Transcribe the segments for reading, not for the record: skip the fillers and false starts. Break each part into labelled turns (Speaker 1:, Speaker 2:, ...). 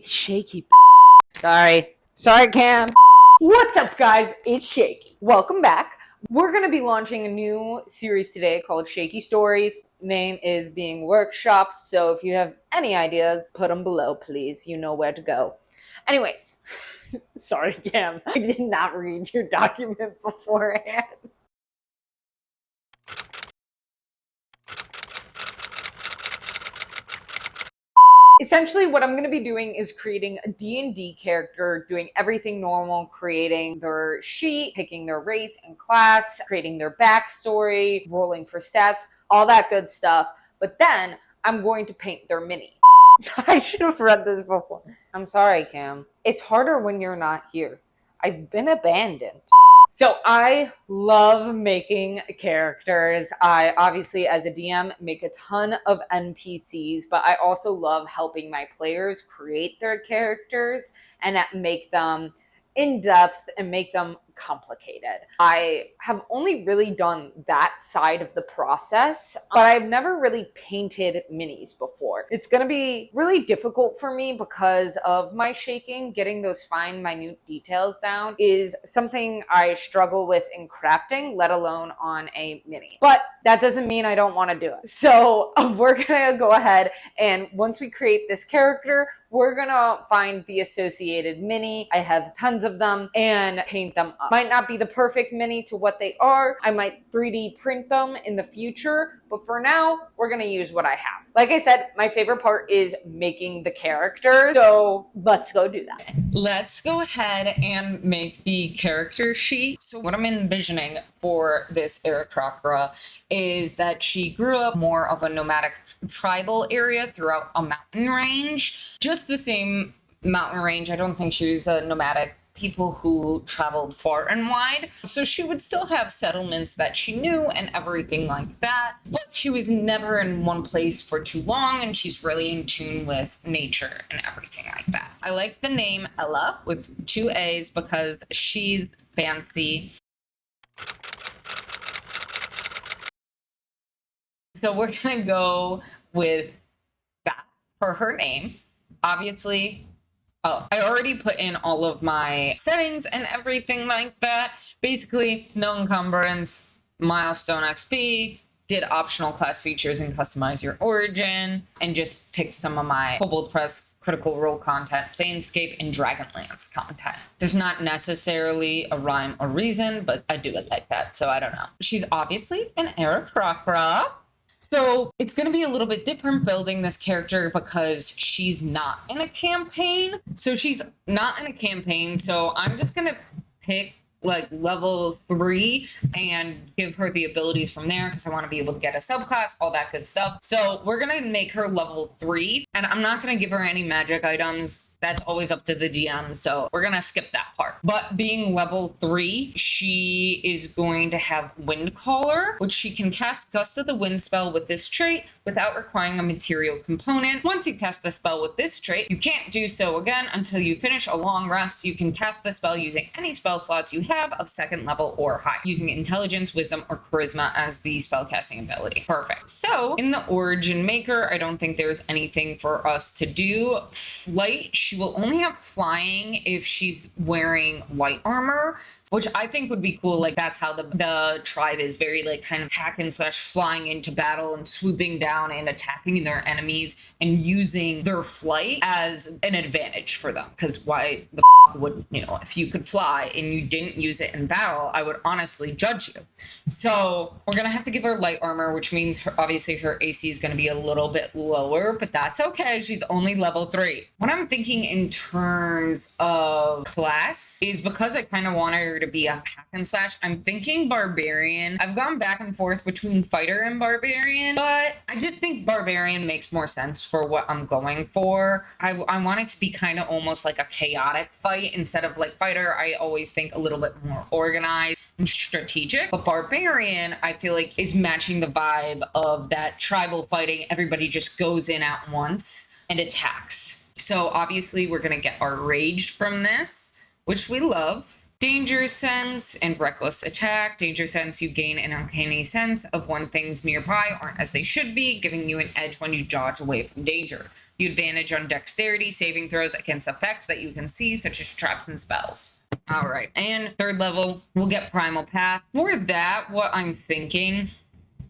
Speaker 1: It's shaky. Sorry, Cam. What's up, guys? It's Shaky. Welcome back. We're going to be launching a new series today called Shaky Stories. Name is being workshopped, so if you have any ideas, put them below, please. You know where to go. Anyways, sorry, Cam. I did not read your document beforehand. Essentially, what I'm going to be doing is creating a D&D character, doing everything normal, creating their sheet, picking their race and class, creating their backstory, rolling for stats, all that good stuff. But then I'm going to paint their mini. I should have read this before. I'm sorry, Cam. It's harder when you're not here. I've been abandoned. So I love making characters. I obviously, as a DM, make a ton of NPCs, but I also love helping my players create their characters and make them in-depth and make them complicated. I have only really done that side of the process, but I've never really painted minis before. It's going to be really difficult for me because of my shaking. Getting those fine, minute details down is something I struggle with in crafting, let alone on a mini. But that doesn't mean I don't want to do it. So we're going to go ahead, and once we create this character, we're gonna find the associated mini. I have tons of them, and paint them up. Might not be the perfect mini to what they are. I might 3D print them in the future, but for now, we're gonna use what I have. Like I said, my favorite part is making the character, so let's go do that.
Speaker 2: Let's go ahead and make the character sheet. So what I'm envisioning for this Aarakocra is that she grew up more of a nomadic tribal area throughout a mountain range. Just the same mountain range. I don't think she was a nomadic people who traveled far and wide. So she would still have settlements that she knew and everything like that, but she was never in one place for too long, and she's really in tune with nature and everything like that. I like the name Ella with 2 A's because she's fancy. So we're gonna go with that for her name. Obviously, I already put in all of my settings and everything like that. Basically, no encumbrance, milestone XP, did optional class features and customize your origin, and just picked some of my Kobold Press Critical Role content, Planescape, and Dragonlance content. There's not necessarily a rhyme or reason, but I do it like that, so I don't know. She's obviously an Aarakocra. So it's going to be a little bit different building this character because she's not in a campaign. So I'm just going to pick like level 3 and give her the abilities from there because I want to be able to get a subclass, all that good stuff. So we're going to make her level 3, and I'm not going to give her any magic items. That's always up to the DM, so we're going to skip that part. But being level 3, she is going to have Windcaller, which she can cast Gust of the Wind spell with this trait without requiring a material component. Once you cast the spell with this trait, you can't do so again until you finish a long rest. You can cast the spell using any spell slots you have of 2nd level or high, using Intelligence, Wisdom, or Charisma as the spellcasting ability. Perfect. So in the Origin Maker, I don't think there's anything for us to do. Flight, she will only have flying if she's wearing white armor, which I think would be cool. Like that's how the tribe is, very like kind of hack and slash, flying into battle and swooping down and attacking their enemies and using their flight as an advantage for them. Because why the would, if you could fly and you didn't use it in battle, I would honestly judge you. So we're gonna have to give her light armor, which means obviously her AC is gonna be a little bit lower, but that's okay. She's only level 3. What I'm thinking in terms of class is, because I kind of want her to be a hack and slash, I'm thinking Barbarian. I've gone back and forth between Fighter and Barbarian, but I just think Barbarian makes more sense for what I'm going for. I want it to be kind of almost like a chaotic fight instead of like Fighter. I always think a little bit more organized and strategic, but Barbarian I feel like is matching the vibe of that tribal fighting. Everybody just goes in at once and attacks. So obviously we're gonna get our rage from this, which we love. Danger sense and reckless attack. Danger sense, you gain an uncanny sense of when things nearby aren't as they should be, giving you an edge when you dodge away from danger. You advantage on dexterity saving throws against effects that you can see, such as traps and spells. All right, and third level, we'll get Primal Path. For that, what I'm thinking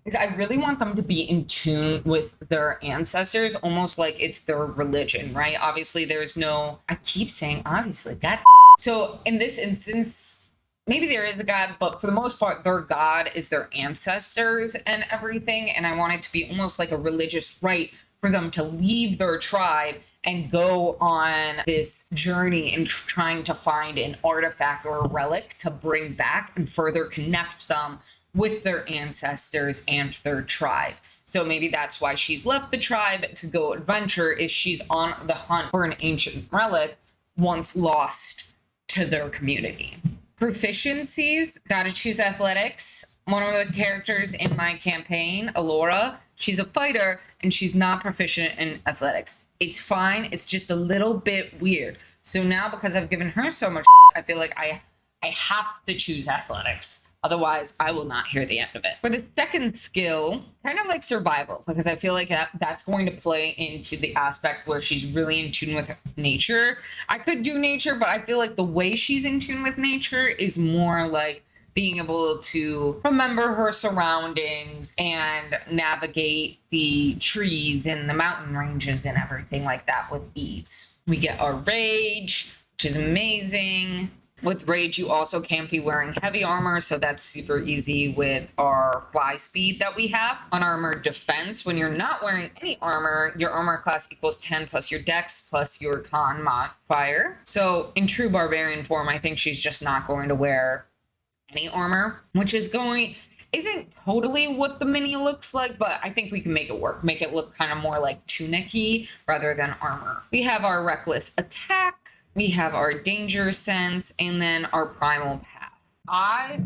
Speaker 2: is I really want them to be in tune with their ancestors, almost like it's their religion, right? Obviously, there's no, I keep saying obviously, God. So in this instance, maybe there is a God, but for the most part, their God is their ancestors and everything. And I want it to be almost like a religious rite for them to leave their tribe and go on this journey and trying to find an artifact or a relic to bring back and further connect them with their ancestors and their tribe. So maybe that's why she's left the tribe to go adventure, is she's on the hunt for an ancient relic once lost to their community. Proficiencies, gotta choose athletics. One of the characters in my campaign, Alora, she's a fighter and she's not proficient in athletics. It's fine, it's just a little bit weird. So now because I've given her so much, I feel like I have to choose athletics. Otherwise, I will not hear the end of it. For the second skill, kind of like survival, because I feel like that's going to play into the aspect where she's really in tune with nature. I could do nature, but I feel like the way she's in tune with nature is more like being able to remember her surroundings and navigate the trees and the mountain ranges and everything like that with ease. We get our rage, which is amazing. With rage, you also can't be wearing heavy armor, so that's super easy with our fly speed that we have. Unarmored defense, when you're not wearing any armor, your armor class equals 10 plus your dex plus your con modifier. So in true barbarian form, I think she's just not going to wear any armor, which isn't totally what the mini looks like, but I think we can make it work. Make it look kind of more like tunic-y rather than armor. We have our reckless attack. We have our danger sense, and then our primal path. I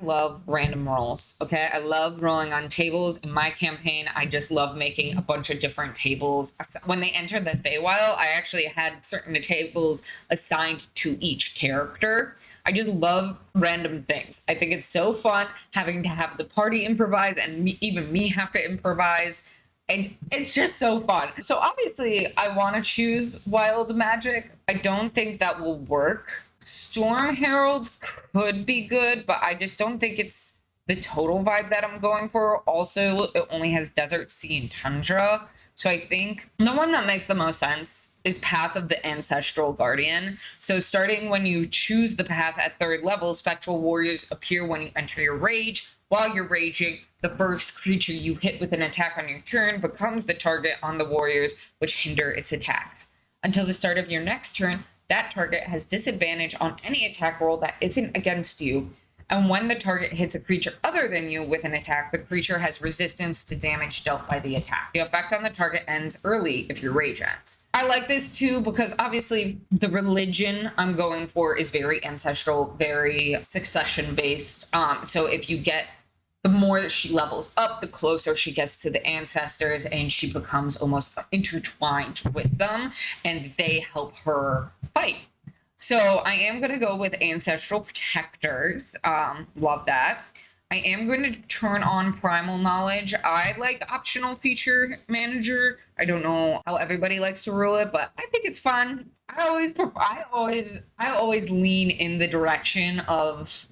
Speaker 2: love random rolls, okay? I love rolling on tables. In my campaign, I just love making a bunch of different tables. When they entered the Feywild, I actually had certain tables assigned to each character. I just love random things. I think it's so fun having to have the party improvise and even me have to improvise. And it's just so fun. So obviously, I want to choose Wild Magic. I don't think that will work. Storm Herald could be good, but I just don't think it's the total vibe that I'm going for. Also, it only has Desert, Sea, and Tundra. So I think the one that makes the most sense is Path of the Ancestral Guardian. So starting when you choose the path at 3rd level, Spectral Warriors appear when you enter your rage. While you're raging, the first creature you hit with an attack on your turn becomes the target on the warriors, which hinder its attacks. Until the start of your next turn, that target has disadvantage on any attack roll that isn't against you. And when the target hits a creature other than you with an attack, the creature has resistance to damage dealt by the attack. The effect on the target ends early if your rage ends. I like this too because obviously the religion I'm going for is very ancestral, very succession based. So if you get the more that she levels up, the closer she gets to the ancestors and she becomes almost intertwined with them and they help her fight. So I am going to go with Ancestral Protectors. Love that. I am going to turn on Primal Knowledge. I like Optional Feature Manager. I don't know how everybody likes to rule it, but I think it's fun. I always lean in the direction of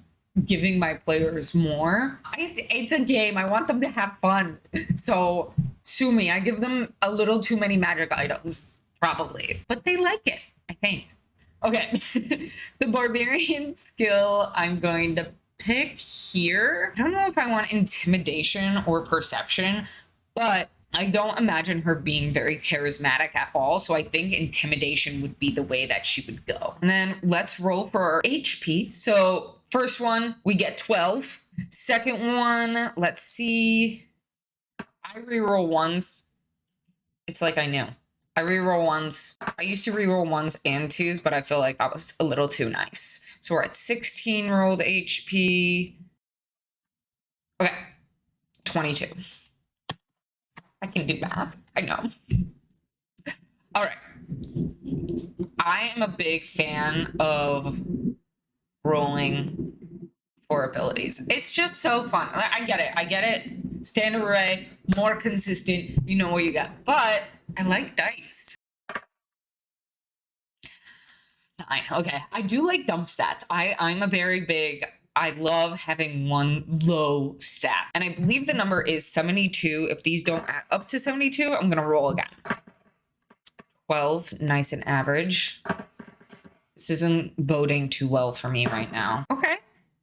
Speaker 2: giving my players more. It's a game. I want them to have fun. So sue me. I give them a little too many magic items, probably, but they like it, I think. Okay, the barbarian skill I'm going to pick here. I don't know if I want intimidation or perception, but I don't imagine her being very charismatic at all. So I think intimidation would be the way that she would go. And then let's roll for our HP. So first one, we get 12. Second one, let's see. I reroll ones. It's like I knew. I reroll ones. I used to reroll ones and twos, but I feel like that was a little too nice. So we're at 16 rolled HP. Okay, 22. I can do math. I know. All right. I am a big fan of rolling for abilities. It's just so fun. I get it. I get it. Standard array, more consistent. You know what you got. But I like dice. 9. Okay. I do like dump stats. I'm a very big. I love having one low stat. And I believe the number is 72. If these don't add up to 72, I'm going to roll again. 12, nice and average. This isn't boding too well for me right now. Okay.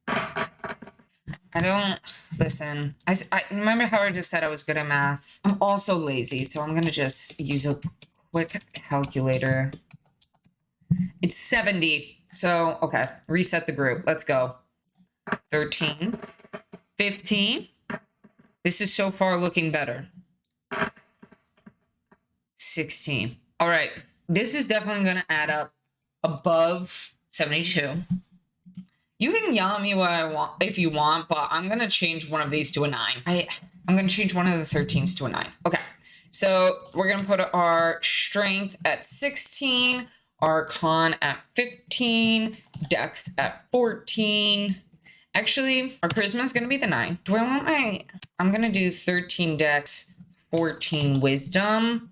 Speaker 2: I don't, listen, I remember how I just said I was good at math. I'm also lazy, so I'm going to just use a quick calculator. It's 70. So, okay, reset the group. Let's go. 13, 15. This is so far looking better. 16. All right. This is definitely going to add up above 72. You can yell at me what I want if you want, but I'm going to change one of these to a 9. I'm going to change one of the 13s to a 9. Okay. So we're going to put our strength at 16, our con at 15, dex at 14. Actually, our charisma is going to be the 9. Do I want my... I'm going to do 13 dex, 14 wisdom,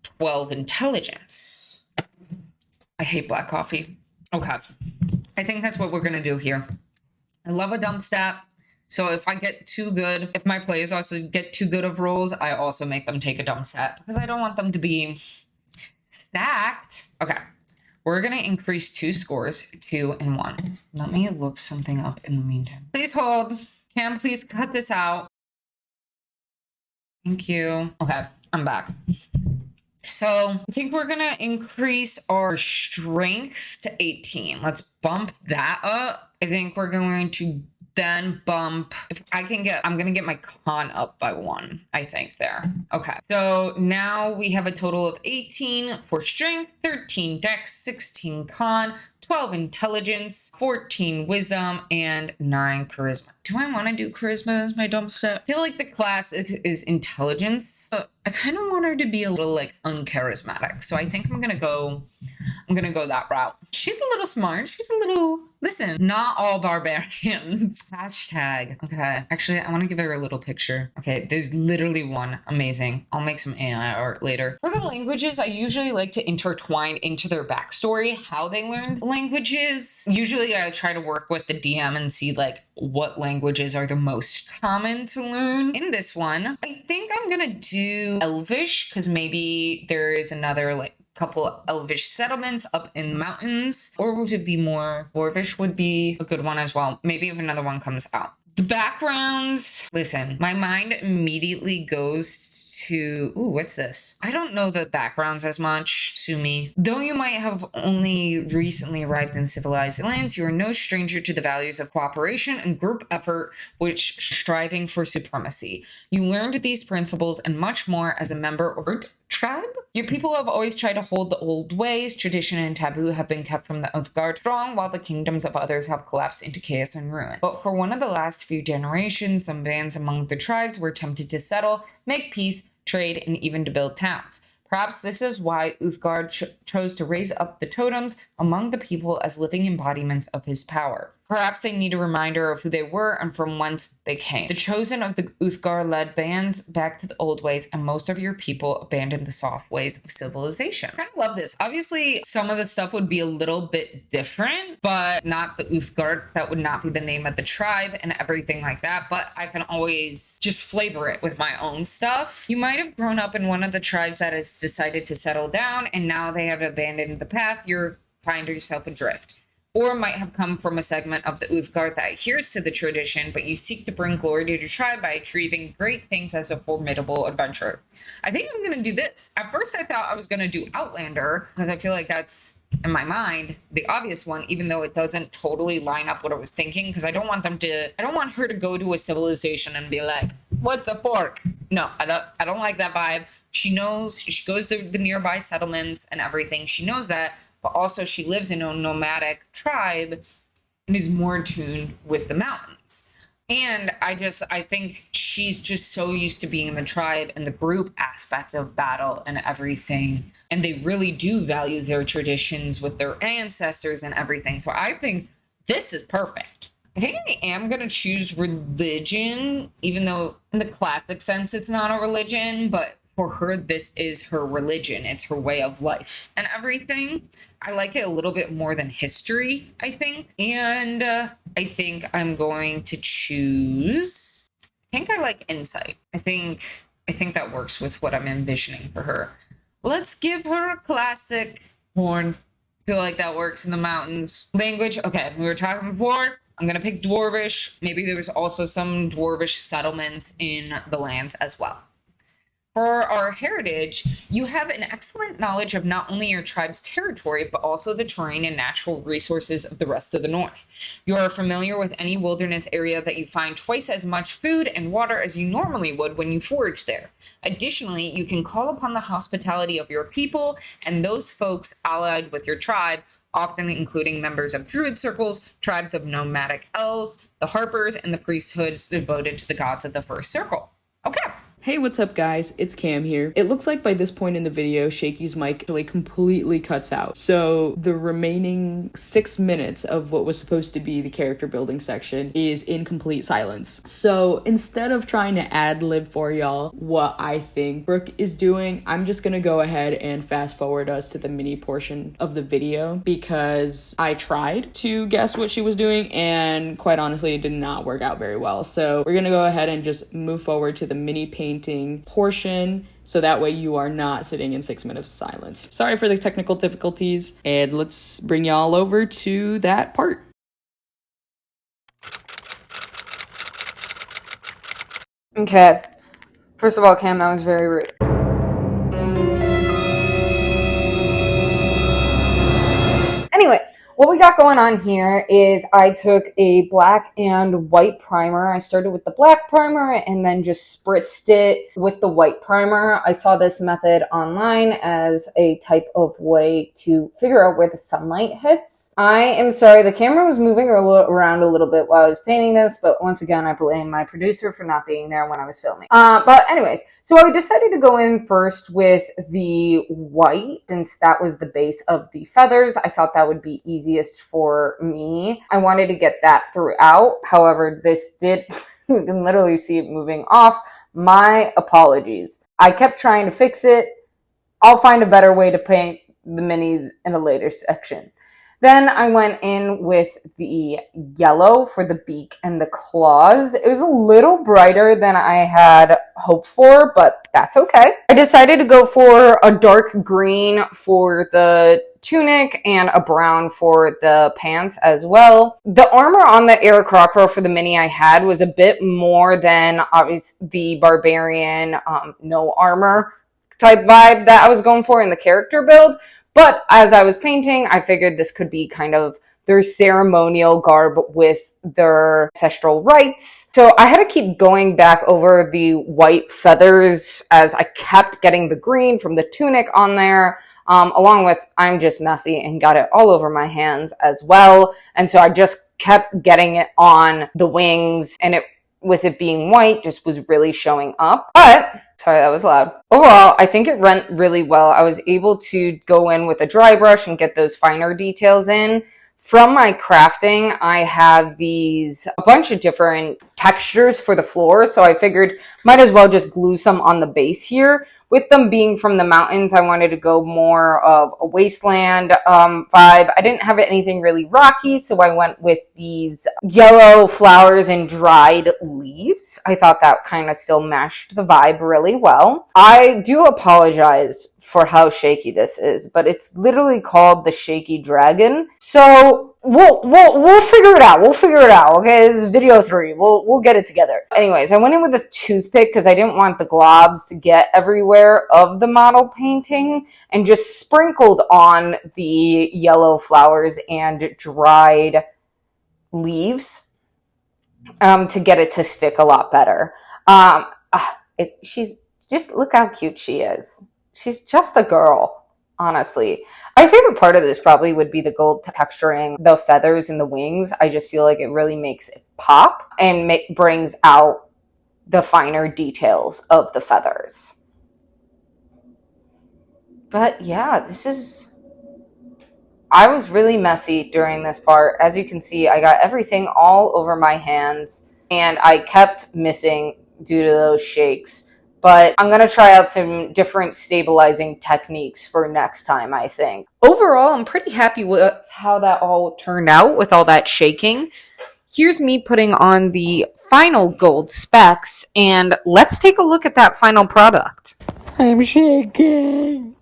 Speaker 2: 12 intelligence. I hate black coffee. Okay. I think that's what we're going to do here. I love a dump stat. So if I get too good, if my players also get too good of rolls, I also make them take a dump stat because I don't want them to be stacked. Okay. We're going to increase 2 scores, 2 and 1. Let me look something up in the meantime. Please hold. Cam, please cut this out. Thank you. Okay. I'm back. So I think we're going to increase our strength to 18. Let's bump that up. I think we're going to then bump, if I can get, I'm going to get my con up by 1, I think there. Okay. So now we have a total of 18 for strength, 13 dex, 16 con, 12 intelligence, 14 wisdom, and 9 charisma. Do I want to do charisma as my dump set? I feel like the class is intelligence, but I kind of want her to be a little like uncharismatic. So I think I'm gonna go that route. She's a little smart. She's a little, listen, not all barbarians. Hashtag. Okay. Actually, I want to give her a little picture. Okay. There's literally one. Amazing. I'll make some AI art later. For the languages, I usually like to intertwine into their backstory, how they learned languages. Usually I try to work with the DM and see like what languages are the most common to learn. In this one, I think I'm gonna do Elvish because maybe there is another like couple Elvish settlements up in the mountains, or would it be more Dwarvish would be a good one as well. Maybe if another one comes out. The backgrounds, listen, my mind immediately goes to, ooh, what's this? I don't know the backgrounds as much, sue me. Though you might have only recently arrived in civilized lands, you are no stranger to the values of cooperation and group effort, which striving for supremacy. You learned these principles and much more as a member of a tribe. Your people have always tried to hold the old ways. Tradition and taboo have been kept from the Uthgard strong, while the kingdoms of others have collapsed into chaos and ruin. But for one of the last few generations, some bands among the tribes were tempted to settle, make peace, trade, and even to build towns. Perhaps this is why Uthgard chose to raise up the totems among the people as living embodiments of his power. Perhaps they need a reminder of who they were and from whence they came. The chosen of the Uthgar led bands back to the old ways, and most of your people abandoned the soft ways of civilization. I kind of love this. Obviously, some of the stuff would be a little bit different, but not the Uthgar. That would not be the name of the tribe and everything like that, but I can always just flavor it with my own stuff. You might have grown up in one of the tribes that has decided to settle down, and now they have abandoned the path. You find yourself adrift. Or might have come from a segment of the Uthgard that adheres to the tradition, but you seek to bring glory to your tribe by achieving great things as a formidable adventurer. I think I'm going to do this. At first, I thought I was going to do Outlander, because I feel like that's, in my mind, the obvious one, even though it doesn't totally line up what I was thinking, because I don't want her to go to a civilization and be like, what's a fork? No, I don't like that vibe. She knows, she goes to the nearby settlements and everything. She knows that. But also she lives in a nomadic tribe and is more tuned with the mountains. And I think she's just so used to being in the tribe and the group aspect of battle and everything. And they really do value their traditions with their ancestors and everything. So I think This is perfect. I think I am going to choose religion, even though in the classic sense it's not a religion, but for her, this is her religion. It's her way of life and everything. I like it a little bit more than history, I think. And I think I'm going to choose, I think I like insight. I think that works with what I'm envisioning for her. Let's give her a classic horn. Feel like that works in the mountains. Language, okay, we were talking before. I'm gonna pick Dwarvish. Maybe there was also some Dwarvish settlements in the lands as well. For our heritage, you have an excellent knowledge of not only your tribe's territory, but also the terrain and natural resources of the rest of the north. You are familiar with any wilderness area that you find twice as much food and water as you normally would when you forage there. Additionally, you can call upon the hospitality of your people and those folks allied with your tribe, often including members of druid circles, tribes of nomadic elves, the harpers, and the priesthoods devoted to the gods of the first circle. Okay.
Speaker 3: Hey, what's up guys? It's Cam here. It looks like by this point in the video, Shaky's mic actually completely cuts out. So the remaining 6 minutes of what was supposed to be the character building section is in complete silence. So instead of trying to ad-lib for y'all what I think Brooke is doing, I'm just gonna go ahead and fast forward us to the mini portion of the video because I tried to guess what she was doing and quite honestly, it did not work out very well. So we're gonna go ahead and just move forward to the mini painting portion so that way you are not sitting in 6 minutes of silence. Sorry for the technical difficulties, and let's bring y'all over to that part.
Speaker 1: Okay. First of all, Cam, that was very rude. Anyway, what we got going on here is I took a black and white primer. I started with the black primer and then just spritzed it with the white primer. I saw this method online as a type of way to figure out where the sunlight hits. I am sorry, the camera was moving around a little bit while I was painting this, but once again, I blame my producer for not being there when I was filming. But anyways, so I decided to go in first with the white since that was the base of the feathers. I thought that would be easiest for me. I wanted to get that throughout. However, this did, you can literally see it moving off. My apologies. I kept trying to fix it. I'll find a better way to paint the minis in a later section. Then I went in with the yellow for the beak and the claws. It was a little brighter than I had hoped for, but that's okay. I decided to go for a dark green for the tunic and a brown for the pants as well. The armor on the Air Crocker for the mini I had was a bit more than obviously the barbarian no armor type vibe that I was going for in the character build. But as I was painting, I figured this could be kind of their ceremonial garb with their ancestral rites. So I had to keep going back over the white feathers as I kept getting the green from the tunic on there, along with I'm just messy and got it all over my hands as well. And so I just kept getting it on the wings, and it, with it being white, just was really showing up. But sorry, that was loud. Overall, I think it went really well. I was able to go in with a dry brush and get those finer details in. From my crafting, I have a bunch of different textures for the floor, so I figured might as well just glue some on the base here. With them being from the mountains, I wanted to go more of a wasteland vibe. I didn't have anything really rocky, so I went with these yellow flowers and dried leaves. I thought that kind of still matched the vibe really well. I do apologize for how shaky this is, but it's literally called the Shaky Dragon. So we'll figure it out. We'll figure it out. Okay, this is video 3. We'll get it together. Anyways, I went in with a toothpick because I didn't want the globs to get everywhere of the model painting, and just sprinkled on the yellow flowers and dried leaves to get it to stick a lot better. She's just, look how cute she is. She's just a girl, honestly. My favorite part of this probably would be the gold texturing the feathers and the wings. I just feel like it really makes it pop and brings out the finer details of the feathers. But yeah, this is I was really messy during this part. As you can see, I got everything all over my hands and I kept missing due to those shakes. But I'm going to try out some different stabilizing techniques for next time, I think. Overall, I'm pretty happy with how that all turned out with all that shaking. Here's me putting on the final gold specs, and let's take a look at that final product. I'm shaking.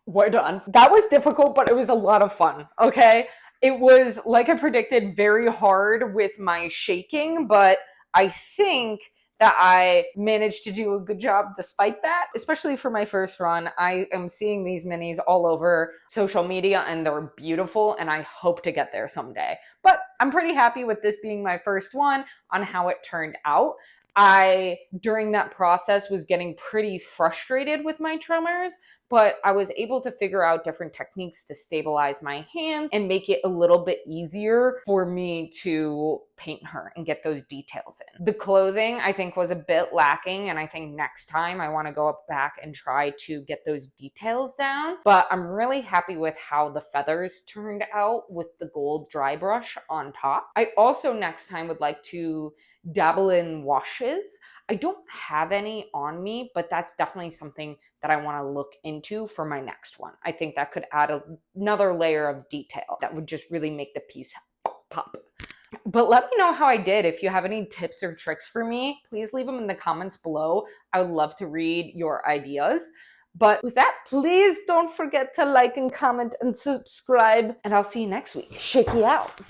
Speaker 1: We're done. That was difficult, but it was a lot of fun, okay? It was, like I predicted, very hard with my shaking, but I think that I managed to do a good job despite that, especially for my first run. I am seeing these minis all over social media and they're beautiful and I hope to get there someday. But I'm pretty happy with this being my first one on how it turned out. I, during that process, was getting pretty frustrated with my tremors, but I was able to figure out different techniques to stabilize my hand and make it a little bit easier for me to paint her and get those details in. The clothing, I think, was a bit lacking, and I think next time I want to go back and try to get those details down. But I'm really happy with how the feathers turned out with the gold dry brush on top. I also next time would like to dabble in washes. I don't have any on me, but that's definitely something that I want to look into for my next one. I think that could add another layer of detail that would just really make the piece pop. But let me know how I did. If you have any tips or tricks for me, please leave them in the comments below. I would love to read your ideas. But with that, please don't forget to like and comment and subscribe. And I'll see you next week. Shake it out.